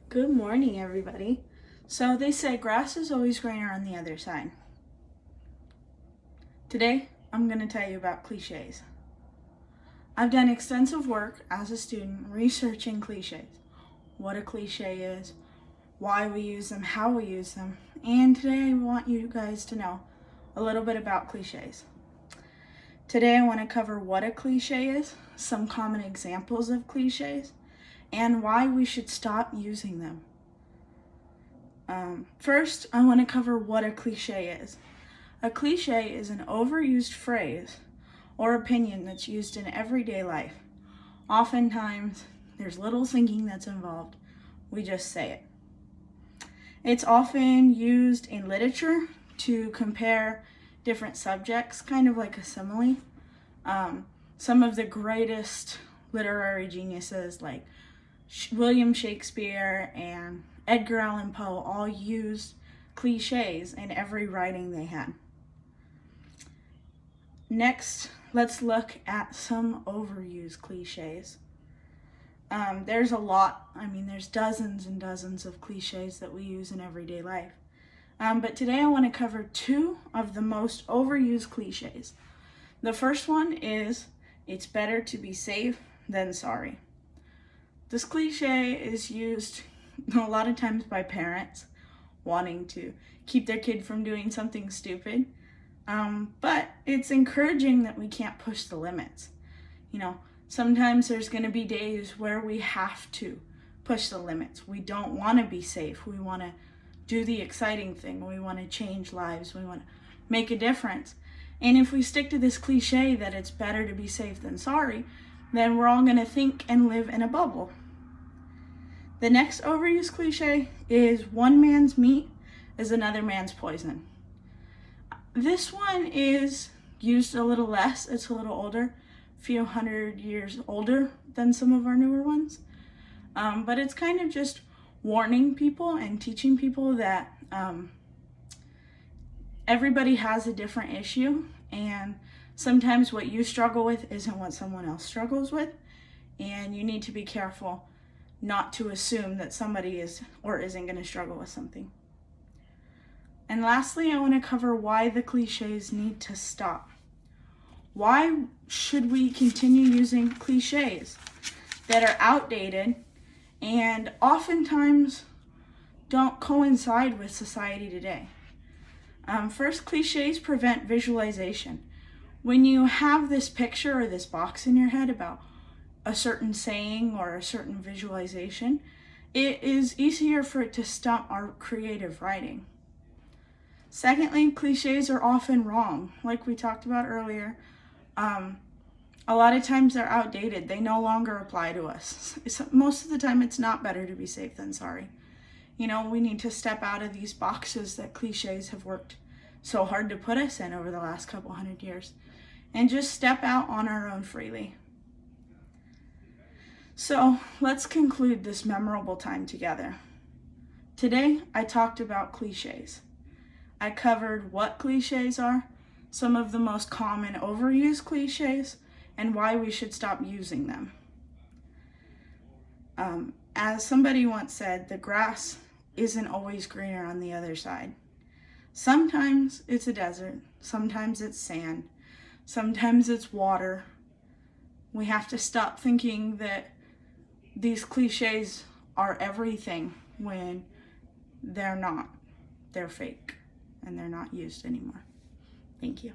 Good morning, everybody. So they say grass is always greener on the other side. Today, I'm going to tell you about cliches. I've done extensive work as a student researching cliches, what a cliche is, why we use them, how we use them, and today I want you guys to know a little bit about cliches. Today I want to cover what a cliche is, some common examples of cliches, and why we should stop using them. First, I want to cover what a cliche is. A cliche is an overused phrase or opinion that's used in everyday life. Oftentimes, there's little thinking that's involved. We just say it. It's often used in literature to compare different subjects, kind of like a simile. Some of the greatest literary geniuses like William Shakespeare and Edgar Allan Poe all used cliches in every writing they had. Next, let's look at some overused cliches. There's a lot. There's dozens and dozens of cliches that we use in everyday life. But today I want to cover two of the most overused cliches. The first one is, it's better to be safe than sorry. This cliche is used a lot of times by parents wanting to keep their kid from doing something stupid. But it's encouraging that we can't push the limits. Sometimes there's going to be days where we have to push the limits. We don't want to be safe. We want to do the exciting thing. We want to change lives. We want to make a difference. And if we stick to this cliche that it's better to be safe than sorry, then we're all going to think and live in a bubble. The next overused cliche is one man's meat is another man's poison. This one is used a little less. It's a little older, a few hundred years older than some of our newer ones. But it's kind of just warning people and teaching people that everybody has a different issue, and sometimes what you struggle with isn't what someone else struggles with, and you need to be careful not to assume that somebody is or isn't going to struggle with something. And lastly, I want to cover why the cliches need to stop. Why should we continue using cliches that are outdated and oftentimes don't coincide with society today? First, cliches prevent visualization. When you have this picture or this box in your head about a certain saying or a certain visualization, it is easier for it to stump our creative writing. Secondly, cliches are often wrong. Like we talked about earlier, a lot of times they're outdated. They no longer apply to us. Most of the time, it's not better to be safe than sorry. We need to step out of these boxes that cliches have worked so hard to put us in over the last couple hundred years and just step out on our own freely. So let's conclude this memorable time together. Today, I talked about cliches. I covered what cliches are, some of the most common overused cliches, and why we should stop using them. As somebody once said, the grass isn't always greener on the other side. Sometimes it's a desert, sometimes it's sand, sometimes it's water. We have to stop thinking that these cliches are everything when they're not. They're fake and they're not used anymore. Thank you.